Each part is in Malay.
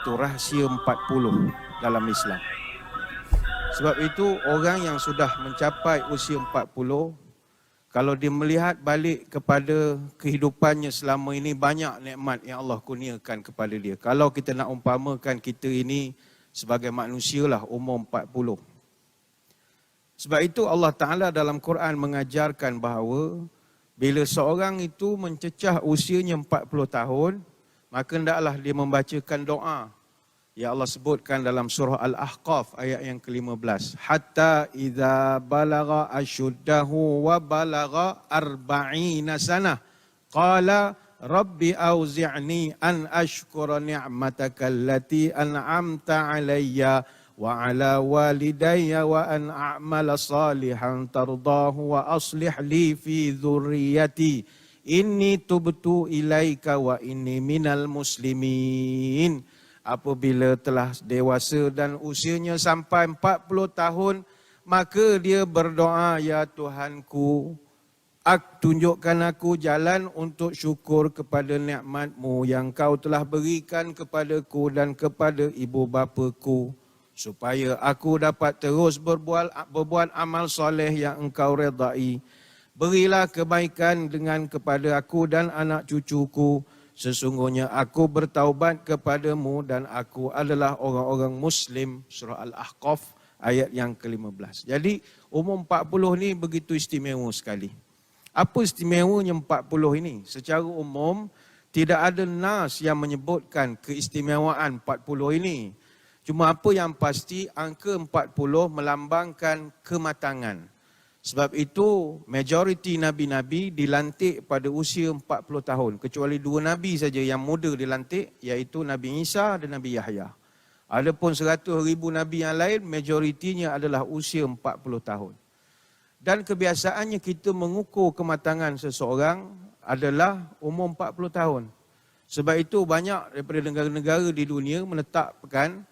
iaitu rahsia 40 dalam Islam. Sebab itu orang yang sudah mencapai usia 40, kalau dia melihat balik kepada kehidupannya selama ini, banyak nikmat yang Allah kurniakan kepada dia. Kalau kita nak umpamakan kita ini sebagai manusia lah umur 40. Sebab itu Allah Ta'ala dalam Quran mengajarkan bahawa bila seorang itu mencecah usianya 40 tahun, maka hendaklah dia membacakan doa yang Allah sebutkan dalam surah Al-Ahqaf ayat yang ke-15. Hatta idza balagha ashuddahu wa balagha 40 sanah qala rabbi auzi'ni an ashkura ni'mataka allati an'amta alayya wa ala walidayya wa an a'mala salihan tardahu wa aslih li fi dhurriyyati inni tubtu ilaika wa inni minal muslimin. Apabila telah dewasa dan usianya sampai 40 tahun, maka dia berdoa, ya Tuhanku, tunjukkan aku jalan untuk syukur kepada nikmat-Mu yang Kau telah berikan kepadaku dan kepada ibu bapaku, supaya aku dapat terus berbuat amal soleh yang Engkau redai. Berilah kebaikan kepada aku dan anak cucuku. Sesungguhnya aku bertaubat kepadamu dan aku adalah orang-orang Muslim. Surah Al-Ahqaf ayat yang ke-15. Jadi umur 40 ni begitu istimewa sekali. Apa istimewanya 40 ini? Secara umum tidak ada nas yang menyebutkan keistimewaan 40 ini. Cuma apa yang pasti angka 40 melambangkan kematangan. Sebab itu majoriti nabi-nabi dilantik pada usia 40 tahun. Kecuali 2 nabi saja yang muda dilantik, iaitu Nabi Isa dan Nabi Yahya. Adapun 100,000 nabi yang lain, majoritinya adalah usia 40 tahun. Dan kebiasaannya kita mengukur kematangan seseorang adalah umur 40 tahun. Sebab itu banyak daripada negara-negara di dunia menetapkan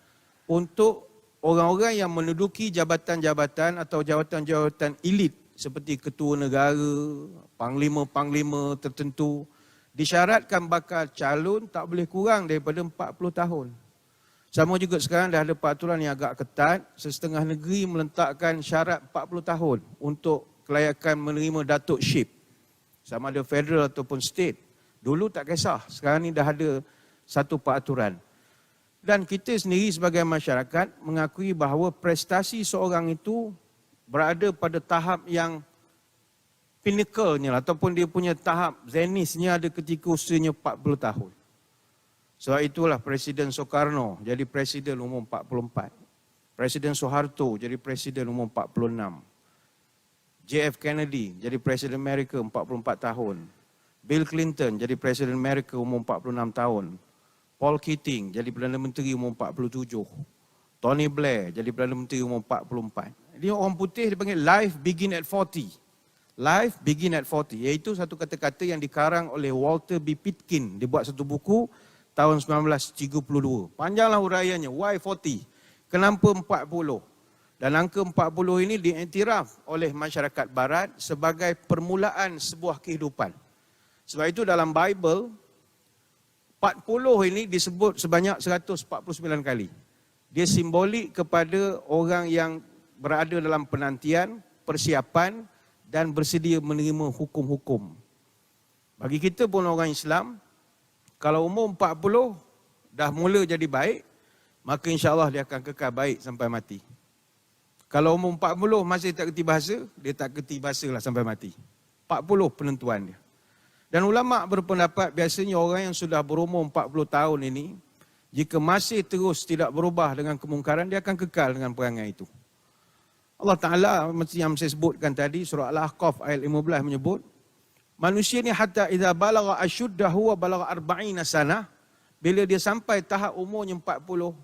untuk orang-orang yang menduduki jabatan-jabatan atau jabatan-jabatan elit seperti ketua negara, panglima-panglima tertentu, disyaratkan bakal calon tak boleh kurang daripada 40 tahun. Sama juga sekarang dah ada peraturan yang agak ketat, setengah negeri meletakkan syarat 40 tahun untuk kelayakan menerima datukship. Sama ada federal ataupun state. Dulu tak kisah, sekarang ni dah ada satu peraturan. Dan kita sendiri sebagai masyarakat mengakui bahawa prestasi seorang itu berada pada tahap yang pinnacle-nya ataupun dia punya tahap zenithnya ada ketika usianya 40 tahun. Sebab itulah Presiden Soekarno jadi presiden umur 44. Presiden Soeharto jadi presiden umur 46. JF Kennedy jadi presiden Amerika 44 tahun. Bill Clinton jadi presiden Amerika umur 46 tahun. Paul Keating jadi Perdana Menteri umur 47. Tony Blair jadi Perdana Menteri umur 44. Dia orang putih dipanggil life begin at 40. Life begin at 40. Iaitu satu kata-kata yang dikarang oleh Walter B. Pitkin. Dia buat satu buku tahun 1932. Panjanglah huraiannya. Why 40? Kenapa 40? Dan angka 40 ini diiktiraf oleh masyarakat barat sebagai permulaan sebuah kehidupan. Sebab itu dalam Bible, 40 ini disebut sebanyak 149 kali. Dia simbolik kepada orang yang berada dalam penantian, persiapan dan bersedia menerima hukum-hukum. Bagi kita pun orang Islam, kalau umur 40 dah mula jadi baik, maka insya-Allah dia akan kekal baik sampai mati. Kalau umur 40 masih tak kerti bahasa, dia tak kerti bahasa lah sampai mati. 40 penentuan dia. Dan ulama' berpendapat biasanya orang yang sudah berumur 40 tahun ini, jika masih terus tidak berubah dengan kemungkaran, dia akan kekal dengan perangai itu. Allah Ta'ala yang saya sebutkan tadi, surah Al-Ahqaf ayat 15 menyebut, manusia ni hatta idza balagha ashuddahu wa balagha 40 sanah, bila dia sampai tahap umurnya 40,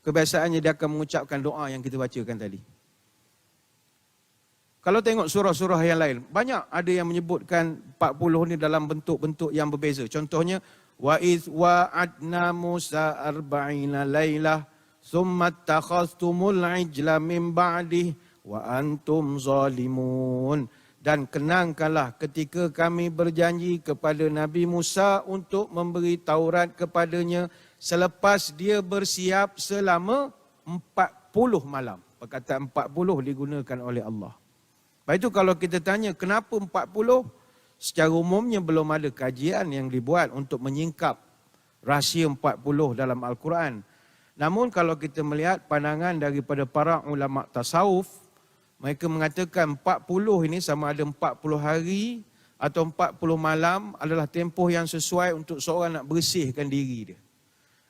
kebiasaannya dia akan mengucapkan doa yang kita bacakan tadi. Kalau tengok surah-surah yang lain, banyak ada yang menyebutkan 40 ni dalam bentuk-bentuk yang berbeza. Contohnya, wa iz wa'adna Musa 40 lailah thumma takhastumul ijla min ba'dih wa antum zalimun. Dan kenangkanlah ketika kami berjanji kepada Nabi Musa untuk memberi Taurat kepadanya selepas dia bersiap selama 40 malam. Perkataan 40 digunakan oleh Allah. Lepas itu kalau kita tanya kenapa 40, secara umumnya belum ada kajian yang dibuat untuk menyingkap rahsia 40 dalam Al-Quran. Namun kalau kita melihat pandangan daripada para ulama tasawuf, mereka mengatakan 40 ini sama ada 40 hari atau 40 malam adalah tempoh yang sesuai untuk seorang nak bersihkan diri dia.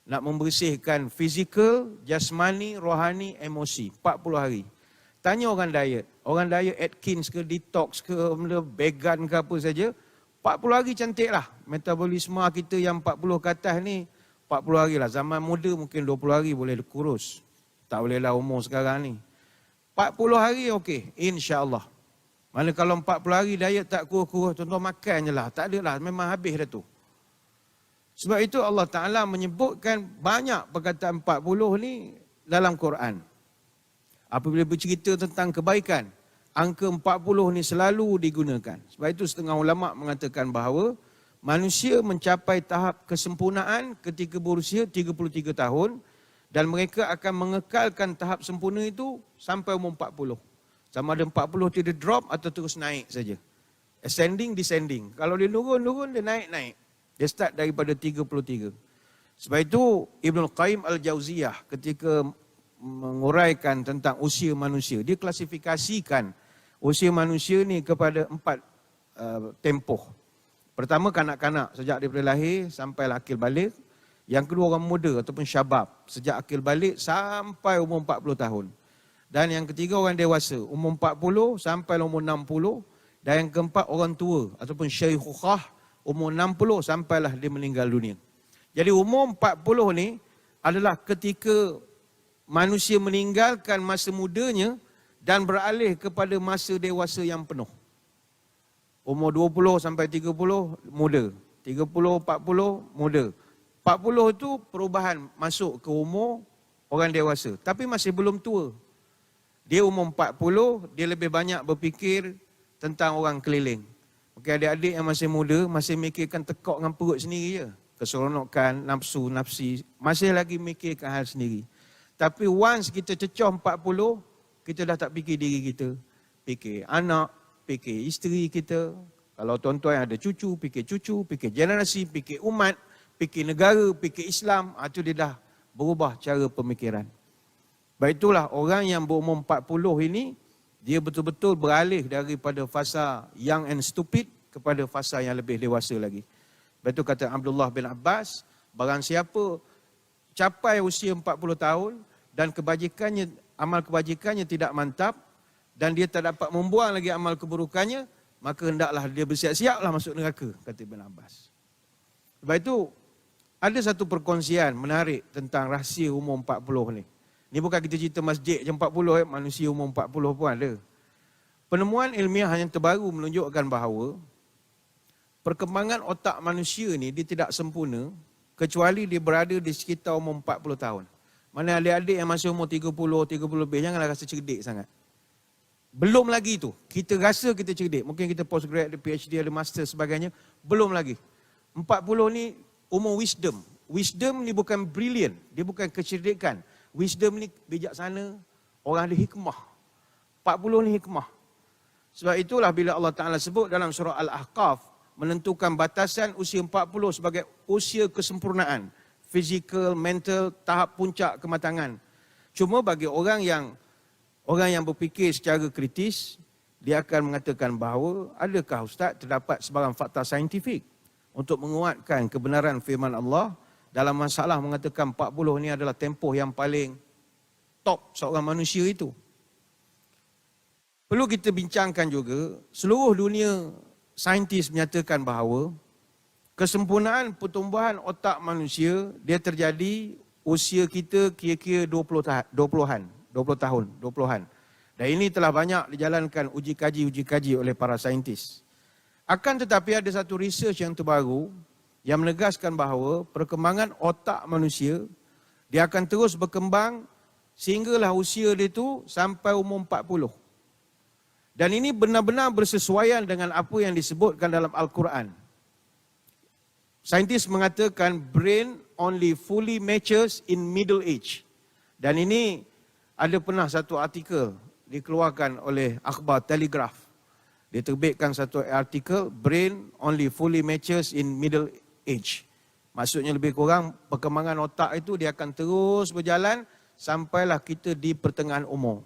Nak membersihkan fizikal, jasmani, rohani, emosi. 40 hari. Tanya orang diet Atkins ke, detox ke, vegan ke apa saja, 40 hari cantik lah. Metabolisme kita yang 40 ke atas ni, 40 hari lah. Zaman muda mungkin 20 hari boleh kurus. Tak boleh lah umur sekarang ni. 40 hari okey, insya-Allah. Mana kalau 40 hari diet tak kurus-kurus, tuan-tuan makan je lah. Tak ada lah, memang habis dah tu. Sebab itu Allah Ta'ala menyebutkan banyak perkataan 40 ni dalam Quran. Apabila bercerita tentang kebaikan, angka 40 ni selalu digunakan. Sebab itu setengah ulama mengatakan bahawa manusia mencapai tahap kesempurnaan ketika berusia 33 tahun dan mereka akan mengekalkan tahap sempurna itu sampai umur 40. Sama ada 40 tidak drop atau terus naik saja. Ascending, descending. Kalau dia turun, dia naik. Dia start daripada 33. Sebab itu Ibn Qayyim Al-Jauziyah ketika menguraikan tentang usia manusia, dia klasifikasikan usia manusia ni kepada 4 tempoh. Pertama kanak-kanak sejak daripada lahir sampai akil balik. Yang kedua orang muda ataupun syabab sejak akil balik sampai umur 40 tahun. Dan yang ketiga orang dewasa umur 40 sampai umur 60. Dan yang keempat orang tua ataupun syaikhah umur 60 sampailah dia meninggal dunia. Jadi umur 40 ni adalah ketika manusia meninggalkan masa mudanya dan beralih kepada masa dewasa yang penuh. Umur 20 sampai 30 muda, 30 40 muda. 40 itu perubahan masuk ke umur orang dewasa tapi masih belum tua. Dia umur 40, dia lebih banyak berfikir tentang orang keliling. Okey, adik-adik yang masih muda, masih mikirkan tekok dengan perut sendiri je. Keseronokan, nafsi, masih lagi mikirkan hal sendiri. Tapi once kita cecah 40, kita dah tak fikir diri kita. Fikir anak, fikir isteri kita. Kalau tuan-tuan ada cucu, fikir generasi, fikir umat, fikir negara, fikir Islam. Itu dia dah berubah cara pemikiran. Baik itulah orang yang berumur 40 ini, dia betul-betul beralih daripada fasa young and stupid kepada fasa yang lebih dewasa lagi. Lepas itu kata Abdullah bin Abbas, barang siapa capai usia 40 tahun dan kebajikannya, amal kebajikannya tidak mantap dan dia tak dapat membuang lagi amal keburukannya, maka hendaklah dia bersiap-siaplah masuk neraka, kata Ibn Abbas. Lepas itu ada satu perkongsian menarik tentang rahsia umur 40 ni. Ini bukan kita cerita masjid je 40, manusia umur 40 pun ada. Penemuan ilmiah yang terbaru menunjukkan bahawa perkembangan otak manusia ni dia tidak sempurna kecuali dia berada di sekitar umur 40 tahun. Mana adik-adik yang masih umur 30 lebih, janganlah rasa cerdik sangat. Belum lagi tu. Kita rasa kita cerdik. Mungkin kita postgrad, ada PhD, ada master sebagainya. Belum lagi. 40 ni umur wisdom. Wisdom ni bukan brilliant. Dia bukan kecerdikan. Wisdom ni bijaksana, orang ada hikmah. 40 ni hikmah. Sebab itulah bila Allah Ta'ala sebut dalam surah Al-Ahqaf, menentukan batasan usia 40 sebagai usia kesempurnaan. Physical, mental, tahap puncak kematangan. Cuma bagi orang yang berfikir secara kritis, dia akan mengatakan bahawa adakah Ustaz terdapat sebarang fakta saintifik untuk menguatkan kebenaran firman Allah dalam masalah mengatakan 40 ni adalah tempoh yang paling top seorang manusia itu. Perlu kita bincangkan juga, seluruh dunia saintis menyatakan bahawa kesempurnaan pertumbuhan otak manusia dia terjadi usia kita kira-kira 20-an. Dan ini telah banyak dijalankan uji kaji oleh para saintis. Akan tetapi ada satu research yang terbaru yang menegaskan bahawa perkembangan otak manusia dia akan terus berkembang sehinggalah usia dia itu sampai umur 40. Dan ini benar-benar bersesuaian dengan apa yang disebutkan dalam Al-Quran. Saintis mengatakan brain only fully matures in middle age. Dan ini ada pernah satu artikel dikeluarkan oleh akhbar Telegraph. Dia terbitkan satu artikel, brain only fully matures in middle age. Maksudnya lebih kurang perkembangan otak itu dia akan terus berjalan sampailah kita di pertengahan umur.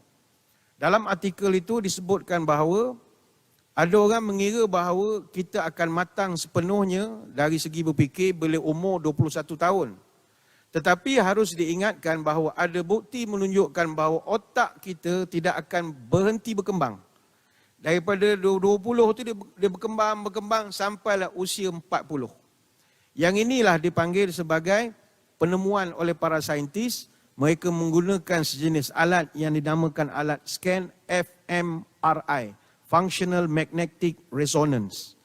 Dalam artikel itu disebutkan bahawa ada orang mengira bahawa kita akan matang sepenuhnya dari segi berfikir bila umur 21 tahun. Tetapi harus diingatkan bahawa ada bukti menunjukkan bahawa otak kita tidak akan berhenti berkembang. Daripada 20 tu dia berkembang sampailah usia 40. Yang inilah dipanggil sebagai penemuan oleh para saintis. Mereka menggunakan sejenis alat yang dinamakan alat scan fMRI, Functional Magnetic Resonance.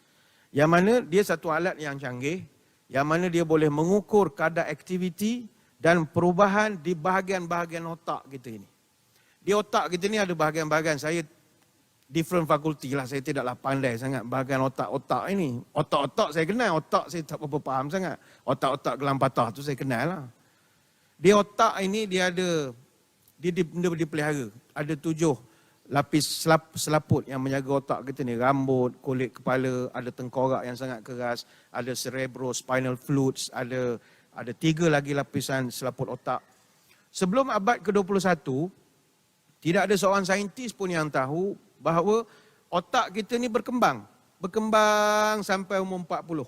Yang mana dia satu alat yang canggih, yang mana dia boleh mengukur kadar aktiviti dan perubahan di bahagian-bahagian otak kita ini. Di otak kita ni ada bahagian-bahagian, saya different fakulti lah, saya tidaklah pandai sangat bahagian otak-otak ini. Otak-otak saya kenal, otak saya tak berapa faham sangat. Otak-otak gelang patah tu saya kenal lah. Di otak ini dia ada, dia dipelihara. Ada 7 lapis selaput yang menjaga otak kita ni. Rambut, kulit kepala, ada tengkorak yang sangat keras, ada cerebrospinal fluids, ada 3 lagi lapisan selaput otak. Sebelum abad ke-21, tidak ada seorang saintis pun yang tahu bahawa otak kita ni berkembang sampai umur 40.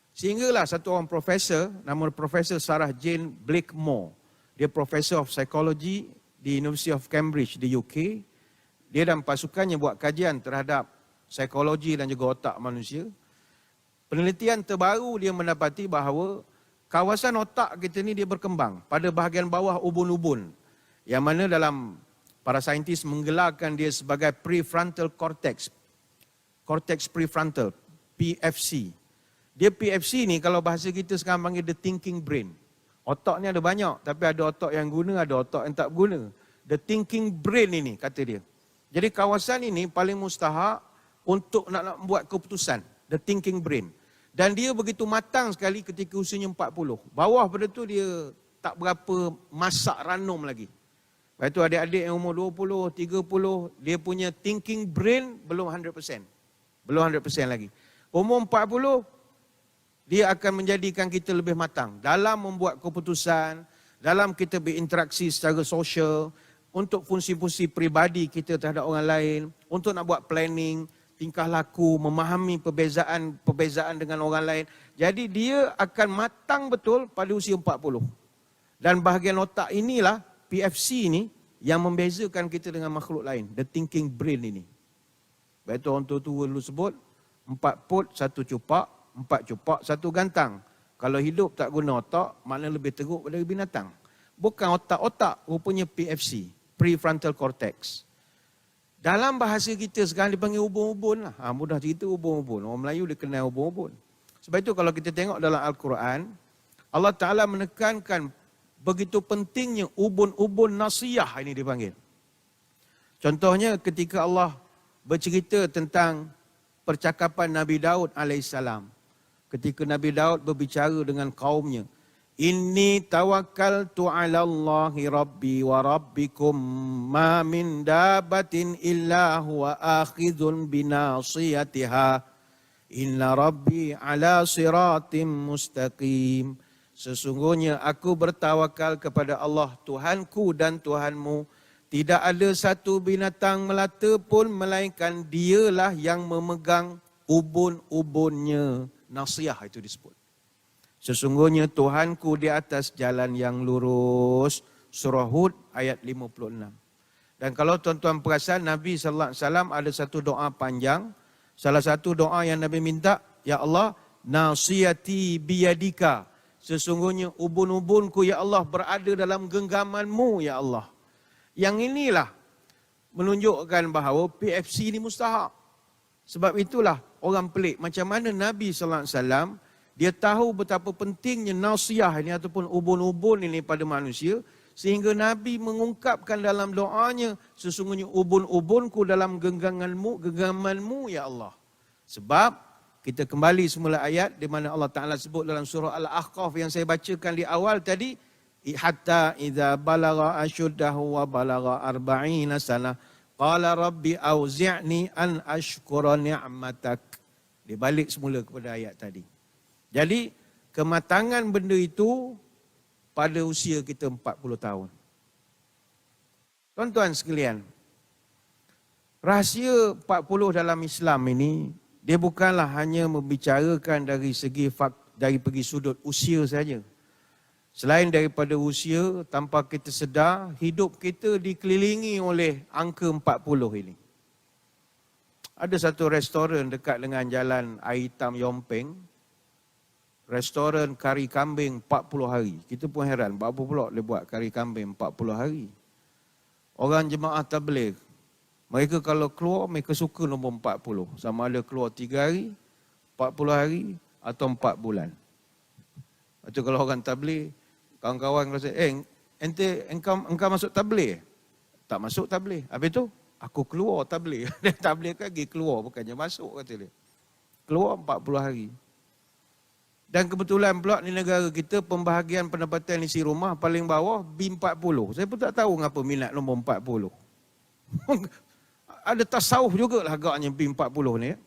Sehinggalah satu orang profesor, nama Profesor Sarah Jane Blakemore. Dia Professor of Psychology di University of Cambridge di UK. Dia dan pasukannya buat kajian terhadap psikologi dan juga otak manusia. Penelitian terbaru dia mendapati bahawa kawasan otak kita ni dia berkembang pada bahagian bawah ubun-ubun. Yang mana dalam para saintis menggelarkan dia sebagai prefrontal cortex. Cortex prefrontal, PFC. Dia PFC ni kalau bahasa kita sekarang panggil the thinking brain. Otak ni ada banyak, tapi ada otak yang guna, ada otak yang tak guna. The thinking brain ini, kata dia. Jadi kawasan ini paling mustahak untuk nak buat keputusan. The thinking brain. Dan dia begitu matang sekali ketika usianya 40. Bawah pada tu dia tak berapa masak ranum lagi. Lepas tu adik-adik yang umur 20, 30, dia punya thinking brain belum 100%. Belum 100% lagi. Umur 40, dia akan menjadikan kita lebih matang dalam membuat keputusan, dalam kita berinteraksi secara sosial, untuk fungsi-fungsi peribadi kita terhadap orang lain, untuk nak buat planning, tingkah laku, memahami perbezaan dengan orang lain. Jadi dia akan matang betul pada usia 40. Dan bahagian otak inilah, PFC ini, yang membezakan kita dengan makhluk lain. The thinking brain ini. Baik tu orang tua dulu sebut, 4 put, 1 cupak, 4 cupak, 1 gantang. Kalau hidup tak guna otak, makna lebih teruk daripada binatang. Bukan otak-otak, rupanya PFC, prefrontal cortex. Dalam bahasa kita sekarang dipanggil ubun-ubun lah. Mudah cerita ubun-ubun. Orang Melayu dia kenal ubun-ubun. Sebab itu kalau kita tengok dalam Al-Quran, Allah Ta'ala menekankan begitu pentingnya ubun-ubun nasiyah ini dipanggil. Contohnya ketika Allah bercerita tentang percakapan Nabi Daud alaihissalam. Ketika Nabi Daud berbicara dengan kaumnya, Inni tawakkaltu ala Allahi Rabbi wa Rabbikum ma min dabatin illa huwa akhidhun binasiyatiha. Inna Rabbi ala siratim mustaqim. Sesungguhnya aku bertawakal kepada Allah Tuhanku dan Tuhanmu. Tidak ada satu binatang melata pun melainkan dialah yang memegang ubun-ubunnya. Nasiyah itu disebut. Sesungguhnya Tuhanku di atas jalan yang lurus. Surah Hud ayat 56. Dan kalau tuan-tuan perasan, Nabi SAW ada satu doa panjang. Salah satu doa yang Nabi minta, Ya Allah, nasiyati biyadika. Sesungguhnya ubun-ubunku, Ya Allah, berada dalam genggamanmu, Ya Allah. Yang inilah menunjukkan bahawa PFC ini mustahak. Sebab itulah orang pelik. Macam mana Nabi SAW, dia tahu betapa pentingnya nasiyah ini ataupun ubun-ubun ini pada manusia. Sehingga Nabi mengungkapkan dalam doanya, sesungguhnya ubun-ubunku dalam genggamanmu, Ya Allah. Sebab Kita kembali semula ayat di mana Allah Ta'ala sebut dalam surah Al-Ahqaf yang saya bacakan di awal tadi. Hatta idza balagha ashuddahu wa balagha arba'ina sanah. Qala rabbi auzi'ni an ashkura ni'matak. Dia balik semula kepada ayat tadi. Jadi kematangan benda itu pada usia kita 40 tahun. Tuan-tuan sekalian, rahsia 40 dalam Islam ini, dia bukanlah hanya membicarakan dari pergi sudut usia saja. Selain daripada usia, tanpa kita sedar, hidup kita dikelilingi oleh angka 40 ini. Ada satu restoran dekat dengan jalan Air Hitam Yompeng, restoran kari kambing 40 hari. Kita pun heran, berapa pula dia buat kari kambing 40 hari. Orang jemaah tabligh, mereka kalau keluar, mereka suka nombor 40. Sama ada keluar 3 hari, 40 hari atau 4 bulan. Lepas kalau orang tabligh, kawan-kawan rasa, engkau masuk tabligh? Tak masuk tabligh. Habis tu, aku keluar tabligh. Tabligh kan pergi keluar, bukannya masuk, kata dia. Keluar 40 hari. Dan kebetulan pula di negara kita, pembahagian pendapatan isi rumah paling bawah B40. Saya pun tak tahu mengapa minat nombor 40. Ada tasawuf jugalah agaknya B40 ni.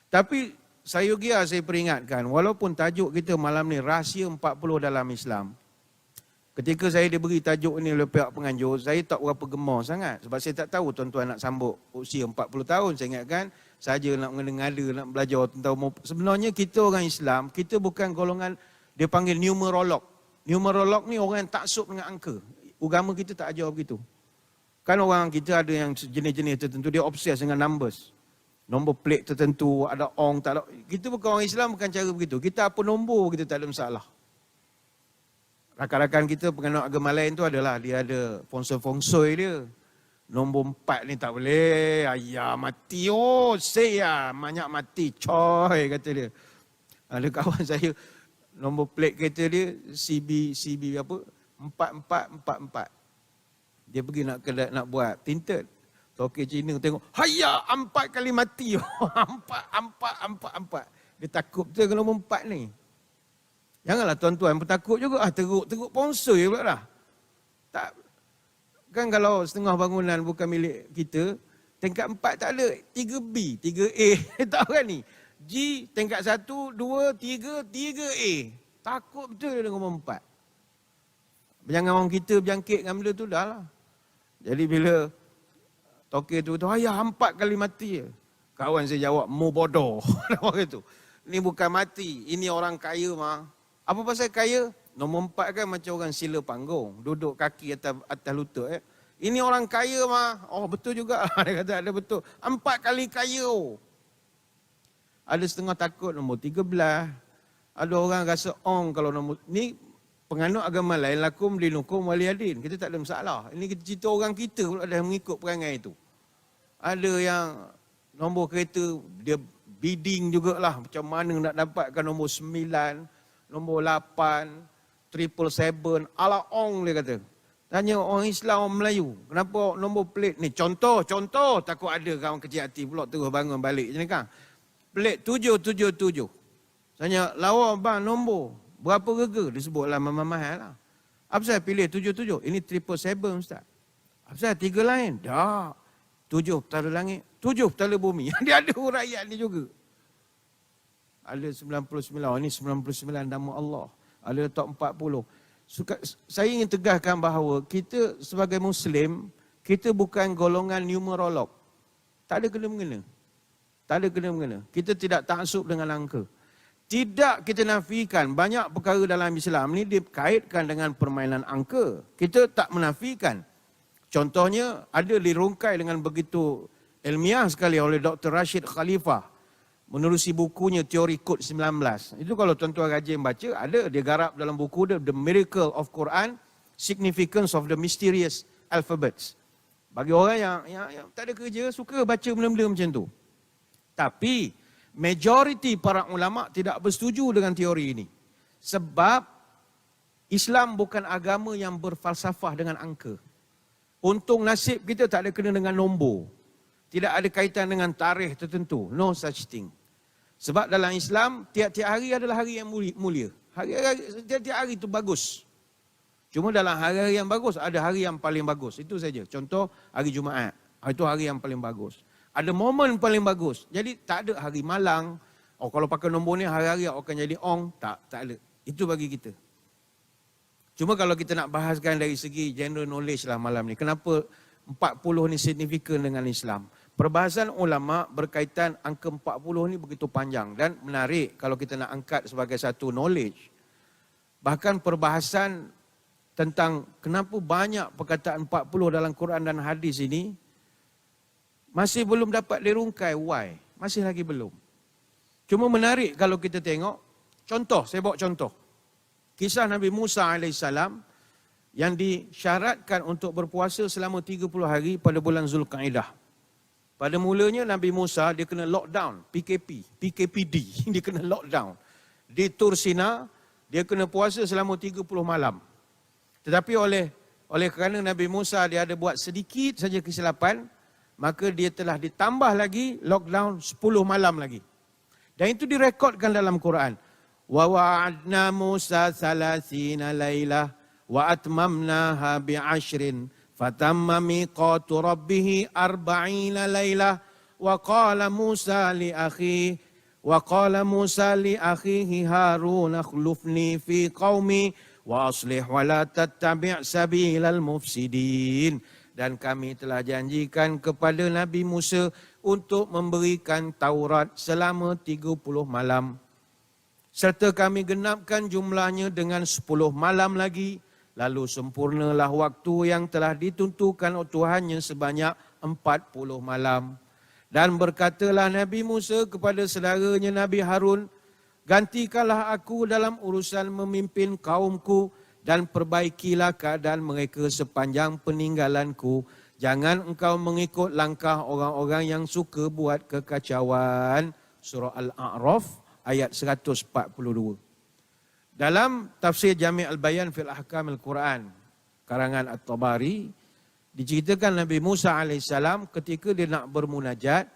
Tapi saya peringatkan, walaupun tajuk kita malam ni rahsia 40 dalam Islam. Ketika saya diberi tajuk ini oleh pihak penganjur, saya tak berapa gemar sangat. Sebab saya tak tahu tuan-tuan nak sambut usia 40 tahun. Saya ingatkan saja nak mengada-ngada, nak belajar tentang sebenarnya kita orang Islam, kita bukan golongan, dia panggil numerolog. Numerolog ni orang yang taksub dengan angka. Agama kita tak ajar begitu. Kan orang kita ada yang jenis-jenis tertentu, dia obses dengan numbers. Nombor plate tertentu, ada ong, tak ada. Kita bukan orang Islam, bukan cara begitu. Kita apa nombor, kita tak ada masalah. Rakan-rakan kita penganut agama lain tu adalah, dia ada feng-shui dia. Nombor 4 ni tak boleh. Ayah mati. Oh, saya banyak mati. Coy, kata dia. Ada kawan saya, nombor plate kereta dia, CB apa? 4444. Dia pergi nak buat tinted. Tokek Cina tengok, hayya 4 kali mati. 4. Dia takut betul ke nombor 4 ni. Janganlah tuan-tuan bertakut juga. Teruk feng-shui pula dah. Tak. Kan kalau setengah bangunan bukan milik kita, tingkat 4 tak ada, 3B, 3A, tak kan ni. G, tingkat 1, 2, 3, 3A. Takut betul dia nombor 4. Jangan orang kita berjangkit dengan benda tu dah lah. Jadi bila tokek tu, ayah 4 kali mati. Kawan saya jawab, mu bodoh. Orang itu. Ni bukan mati, ini orang kaya mah. Apa pasal kaya? Nombor 4 kan macam orang sila panggung. Duduk kaki atas lutut. Ini orang kaya mah. Oh betul juga. Dia kata ada betul. 4 kali kaya. Ada setengah takut nombor 13. Ada orang rasa kalau nombor. Ni penganut agama lain. Lakum dinukum waliyadin. Kita tak ada masalah. Ini kita cerita orang kita pula dah mengikut perangai itu. Ada yang nombor kereta dia bidding jugalah. Macam mana nak dapatkan nombor 9, nombor 8. 777, ala ong dia kata. Tanya orang Islam, orang Melayu, kenapa nombor plate ni? Contoh, takut ada kawan kecil hati pula terus bangun balik. Macam kan? Plate 777. Tanya, lawa bang nombor, berapa rega? Dia sebutlah mahal lah. Apa saya pilih 77? Ini 777 Ustaz. Apa saya 3 lain? Tak. 7 petala langit, 7 petala bumi. Dia ada huraian ni juga. Ada 99, ini 99 nama Allah. Ada top 40. Saya ingin tegaskan bahawa kita sebagai Muslim, kita bukan golongan numerolog. Tak ada kena-mengena. Kita tidak taksub dengan angka. Tidak kita nafikan banyak perkara dalam Islam ni dikaitkan dengan permainan angka. Kita tak menafikan. Contohnya ada dirungkai dengan begitu ilmiah sekali oleh Dr. Rashid Khalifah. Menerusi bukunya Teori Kod 19. Itu kalau tuan-tuan rajin baca, ada dia garap dalam buku dia, The Miracle of Quran, Significance of the Mysterious Alphabets. Bagi orang yang tak ada kerja, suka baca benda-benda macam tu. Tapi, majoriti para ulama tidak bersetuju dengan teori ini. Sebab, Islam bukan agama yang berfalsafah dengan angka. Untung nasib kita tak ada kena dengan nombor. Tidak ada kaitan dengan tarikh tertentu. No such thing. Sebab dalam Islam, tiap-tiap hari adalah hari yang mulia. Tiap-tiap hari itu bagus. Cuma dalam hari-hari yang bagus, ada hari yang paling bagus. Itu saja. Contoh, hari Jumaat. Itu hari yang paling bagus. Ada momen paling bagus. Jadi tak ada hari malang. Oh, kalau pakai nombor ni hari-hari akan jadi ong. Tak ada. Itu bagi kita. Cuma kalau kita nak bahaskan dari segi general knowledge lah malam ni. Kenapa 40 ni signifikan dengan Islam? Perbahasan ulama berkaitan angka 40 ni begitu panjang dan menarik kalau kita nak angkat sebagai satu knowledge. Bahkan perbahasan tentang kenapa banyak perkataan 40 dalam Quran dan hadis ini masih belum dapat dirungkai. Why? Masih lagi belum. Cuma menarik kalau kita tengok. Contoh, saya bawa contoh. Kisah Nabi Musa AS yang disyaratkan untuk berpuasa selama 30 hari pada bulan Zulkaidah. Pada mulanya Nabi Musa dia kena lockdown, PKPD, dia kena lockdown. Di Tur Sina, dia kena puasa selama 30 malam. Tetapi oleh kerana Nabi Musa dia ada buat sedikit saja kesilapan, maka dia telah ditambah lagi lockdown 10 malam lagi. Dan itu direkodkan dalam Quran. Wa wa'adna Musa 30 lailah wa atmamnaha bi'ashrin fatamma miqatu rabbih 40 lailah wa qala Musa li akhihi Harun akhlufni fi qaumi wa aslih wa la tattabi' sabilal mufsidin. Dan kami telah janjikan kepada Nabi Musa untuk memberikan Taurat selama 30 malam. Serta kami genapkan jumlahnya dengan 10 malam lagi. Lalu sempurnalah waktu yang telah ditentukan oleh Tuhannya sebanyak 40 malam. Dan berkatalah Nabi Musa kepada saudaranya Nabi Harun, gantikanlah aku dalam urusan memimpin kaumku dan perbaikilah keadaan mereka sepanjang peninggalanku. Jangan engkau mengikut langkah orang-orang yang suka buat kekacauan. Surah Al-A'raf ayat 142. Dalam tafsir Jami' Al-Bayan fil Ahkam Al-Quran, karangan At-Tabari, diceritakan Nabi Musa AS ketika dia nak bermunajat,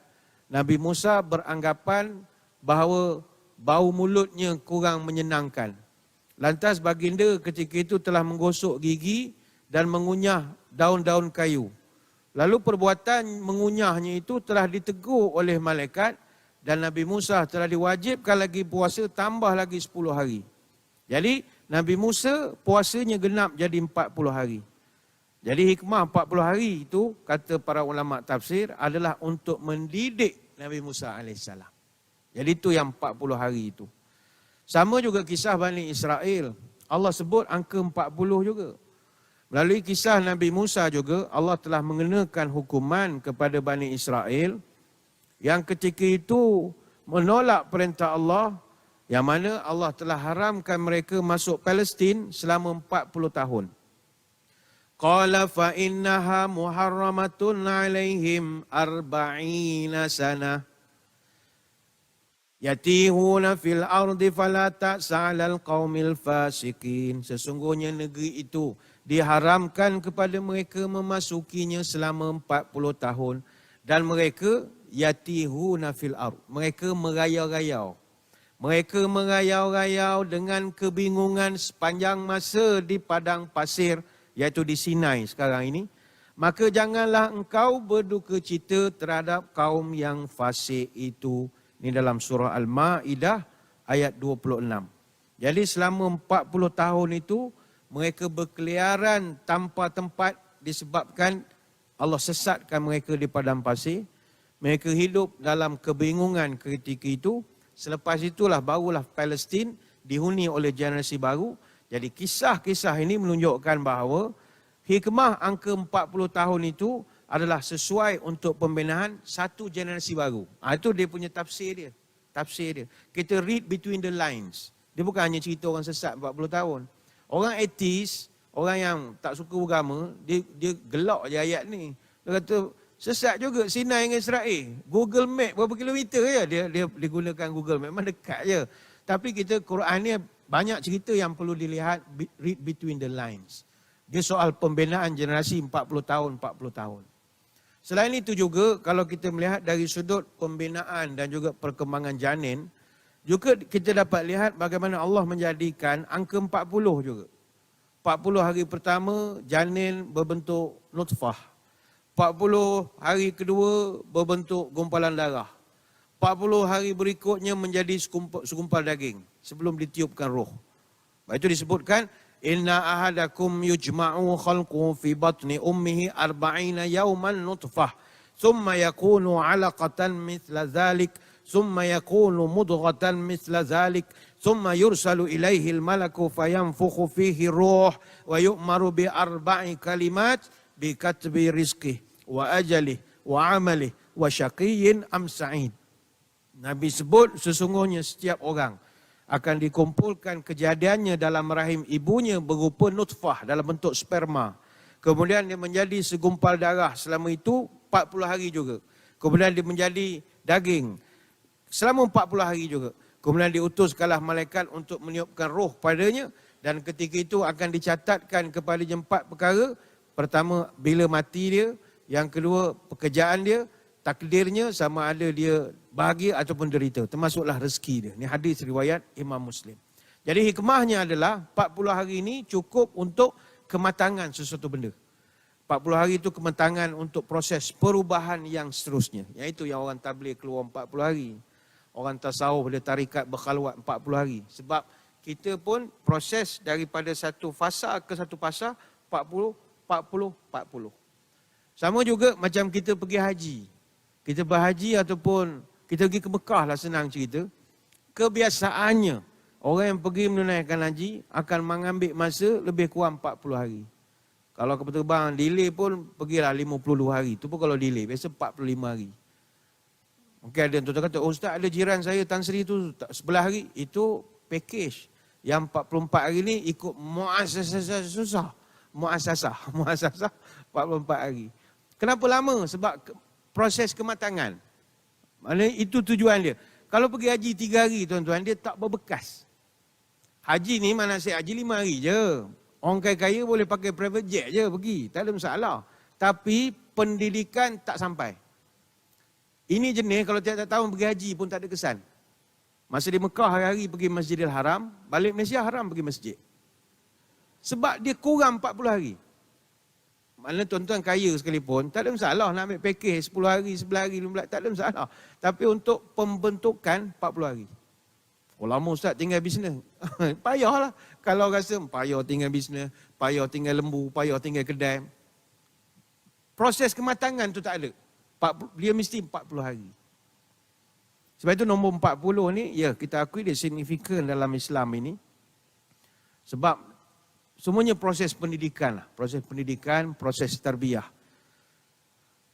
Nabi Musa beranggapan bahawa bau mulutnya kurang menyenangkan. Lantas baginda ketika itu telah menggosok gigi dan mengunyah daun-daun kayu. Lalu perbuatan mengunyahnya itu telah ditegur oleh malaikat dan Nabi Musa telah diwajibkan lagi puasa tambah lagi 10 hari. Jadi Nabi Musa puasanya genap jadi 40 hari. Jadi hikmah 40 hari itu kata para ulama tafsir adalah untuk mendidik Nabi Musa AS. Jadi itu yang 40 hari itu. Sama juga kisah Bani Israel. Allah sebut angka 40 juga. Melalui kisah Nabi Musa juga Allah telah mengenakan hukuman kepada Bani Israel yang ketika itu menolak perintah Allah, yang mana Allah telah haramkan mereka masuk Palestin selama 40 tahun. Qala fa innaha muharramatun alaihim 40 sanah. Yatihuna fil ardi fala ta'sa'alal qaumil fasikin. Sesungguhnya negeri itu diharamkan kepada mereka memasukinya selama 40 tahun. Dan mereka yatihuna fil ard. Mereka merayau-rayau. Mereka merayau-rayau dengan kebingungan sepanjang masa di padang pasir, iaitu di Sinai sekarang ini. Maka janganlah engkau berduka cita terhadap kaum yang fasik itu. Ini dalam surah Al-Ma'idah ayat 26. Jadi selama 40 tahun itu mereka berkeliaran tanpa tempat disebabkan Allah sesatkan mereka di padang pasir. Mereka hidup dalam kebingungan ketika itu. Selepas itulah barulah Palestin dihuni oleh generasi baru. Jadi kisah-kisah ini menunjukkan bahawa hikmah angka 40 tahun itu adalah sesuai untuk pembinaan satu generasi baru. Itu dia punya tafsir dia. Kita read between the lines. Dia bukan hanya cerita orang sesat 40 tahun. Orang atheist, orang yang tak suka agama, dia gelak je ayat ni. Dia kata, sesat juga Sinai dengan Israel. Google Map berapa kilometer je dia gunakan Google Map. Memang dekat je. Tapi kita Quran ni banyak cerita yang perlu dilihat, read between the lines. Dia soal pembinaan generasi 40 tahun. Selain itu juga kalau kita melihat dari sudut pembinaan dan juga perkembangan janin, juga kita dapat lihat bagaimana Allah menjadikan angka 40 juga. 40 hari pertama janin berbentuk nutfah. 40 hari kedua berbentuk gumpalan darah. 40 hari berikutnya menjadi segumpal daging sebelum ditiupkan roh. Itu disebutkan inna ahadakum yujma'u khalquhu fi batni ummihi 40 yawman nutfah thumma yakunu 'alaqatan mithla dhalik thumma yakunu mudghatan mithla dhalik thumma yursalu ilaihi al-malaku fayanfukhu fihi ruh wa yu'maru bi 4 kalimat bi katbi rizqih wa ajalih wa amalih wa syaqiyyin am sa'id. Nabi sebut sesungguhnya setiap orang akan dikumpulkan kejadiannya dalam rahim ibunya berupa nutfah dalam bentuk sperma. Kemudian dia menjadi segumpal darah selama itu 40 hari juga. Kemudian dia menjadi daging selama 40 hari juga. Kemudian diutuskanlah malaikat untuk meniupkan roh padanya dan ketika itu akan dicatatkan kepadanya 4 perkara. Pertama, bila mati dia. Yang kedua, pekerjaan dia, takdirnya sama ada dia bahagia ataupun derita. Termasuklah rezeki dia. Ini hadis riwayat Imam Muslim. Jadi hikmahnya adalah 40 hari ini cukup untuk kematangan sesuatu benda. 40 hari itu kematangan untuk proses perubahan yang seterusnya. Iaitu yang orang tabligh keluar 40 hari. Orang tasawuf dia tarikat berkhalwat 40 hari. Sebab kita pun proses daripada satu fasa ke satu fasa 40. Sama juga macam kita pergi haji. Kita berhaji ataupun kita pergi ke Mekah lah senang cerita. Kebiasaannya orang yang pergi menunaikan haji akan mengambil masa lebih kurang 40 hari. Kalau kapal terbang delay pun pergilah 50 hari. Itu pun kalau delay. Biasa 45 hari. Mungkin ada yang kata, oh Ustaz ada jiran saya Tan Sri itu sebelah hari. Itu package. Yang 44 hari ni ikut muasasah 44 hari. Kenapa lama? Sebab proses kematangan. Maknanya itu tujuan dia. Kalau pergi haji 3 hari tuan-tuan, dia tak berbekas. Haji ni mana saya haji 5 hari je. Orang kaya-kaya boleh pakai private jet je pergi. Tak ada masalah. Tapi pendidikan tak sampai. Ini jenis kalau tiap-tiap tahun pergi haji pun tak ada kesan. Masa di Mekah hari-hari pergi Masjidil Haram, balik Malaysia haram pergi masjid. Sebab dia kurang 40 hari. Maknanya tuan-tuan kaya sekalipun, tak ada masalah nak ambil package 10 hari, 11 hari, 15, tak ada masalah. Tapi untuk pembentukan 40 hari. Oh lama Ustaz tinggal bisnes. Payahlah. Kalau rasa payah tinggal bisnes, payah tinggal lembu, payah tinggal kedai. Proses kematangan tu tak ada. Dia mesti 40 hari. Sebab itu nombor 40 ni, ya kita akui dia signifikan dalam Islam ini. Sebab semuanya proses pendidikan lah. Proses pendidikan, proses tarbiyah.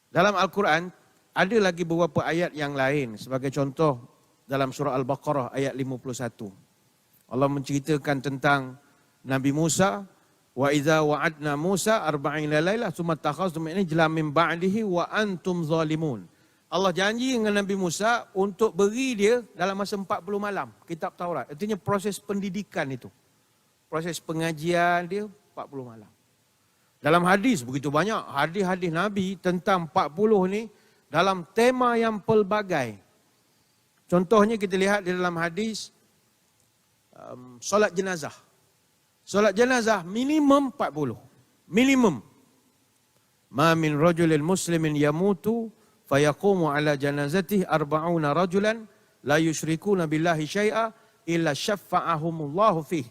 Dalam Al-Quran, ada lagi beberapa ayat yang lain. Sebagai contoh, dalam surah Al-Baqarah ayat 51. Allah menceritakan tentang Nabi Musa. Wa idza wa'adna Musa 40 lailah tsumma takhaztum ijlan min ba'dihi wa antum zalimun. Allah janji dengan Nabi Musa untuk beri dia dalam masa 40 malam kitab Taurat. Artinya proses pendidikan itu. Proses pengajian dia 40 malam. Dalam hadis begitu banyak hadis-hadis Nabi tentang 40 ni dalam tema yang pelbagai. Contohnya kita lihat di dalam hadis solat jenazah. Solat jenazah minimum 40. Minimum. Ma min rajulin muslimin yamutu fayaqumu ala janazatihi 40 rajulan la yusyrikuna billahi syai'a illa syafa'ahumullahu fihi.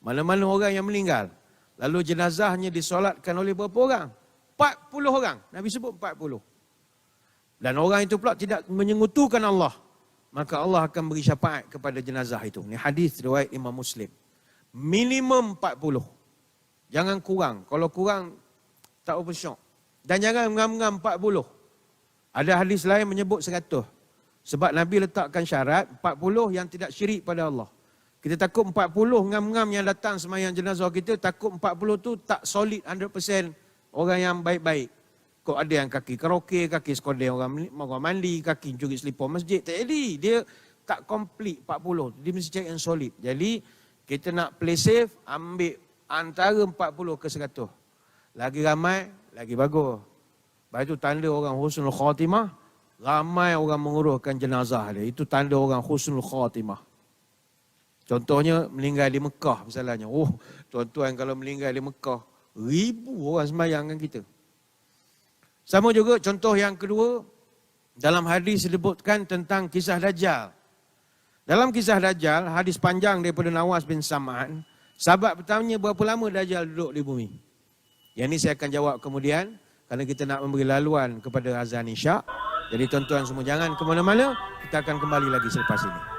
Mana-mana orang yang meninggal, lalu jenazahnya disolatkan oleh berapa orang? 40 orang. Nabi sebut 40. Dan orang itu pula tidak menyengutukan Allah. Maka Allah akan beri syafaat kepada jenazah itu. Ini hadis riwayat Imam Muslim. Minimum 40. Jangan kurang. Kalau kurang, tak apa syok. Dan jangan ngam-ngam 40. Ada hadis lain menyebut 100. Sebab Nabi letakkan syarat 40 yang tidak syirik pada Allah. Kita takut 40 ngam-ngam yang datang sembahyang jenazah kita, takut 40 tu tak solid 100% orang yang baik-baik. Kok ada yang kaki karaoke, kaki sekodeng orang mandi, kaki curi selipar masjid. Tak jadi. Dia tak komplit 40. Dia mesti cari yang solid. Jadi kita nak play safe, ambil antara 40 ke 100. Lagi ramai, lagi bagus. Itu tanda orang husnul khatimah. Ramai orang menguruskan jenazah dia. Itu tanda orang husnul khatimah. Contohnya meninggal di Mekah misalnya. Tuan-tuan kalau meninggal di Mekah, 1000 orang sembahyang dengan kita. Sama juga contoh yang kedua, dalam hadis disebutkan tentang kisah Dajjal. Dalam kisah Dajjal, hadis panjang daripada Nawas bin Sam'an, sahabat bertanya berapa lama Dajjal duduk di bumi. Yang ini saya akan jawab kemudian, kerana kita nak memberi laluan kepada azan Isyak. Jadi tuan-tuan semua jangan ke mana-mana, kita akan kembali lagi selepas ini.